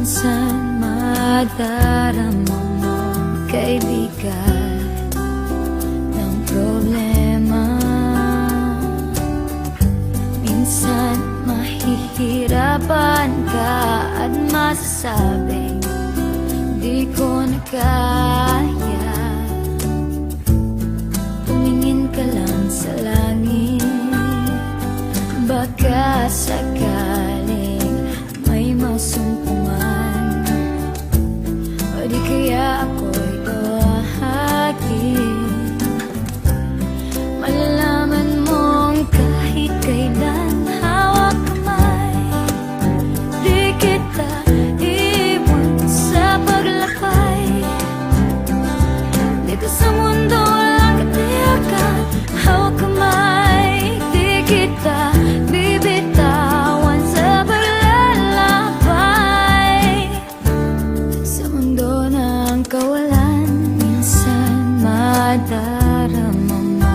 Minsan madarama mo kaibigan ng problema. Minsan mahihirapan ka at masasabing di ko na kaya. Tumingin ka lang sa langit, baka sakaling may masumpungan, o di kaya ako'y tawagin. Malalaman mong kahit kailan hawak kamay, di kita iwan sa paglakbay. Dito sa mundo walang katiyakan, hawak kamay, di kita bibitawan sa paglalakbay. Sa mundo ng kawalan, minsan madarama mo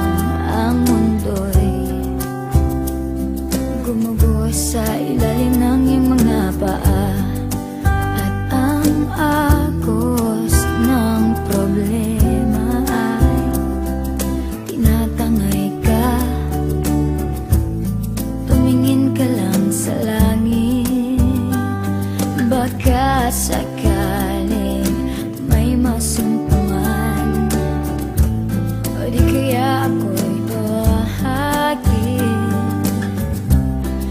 ang mundo'y gumuguho sa ilalim ng iyong mga paa, at ang agos ng problema ay tinatangay ka. Tumingin ka lang sa langit, baka sakaling may masumpungan,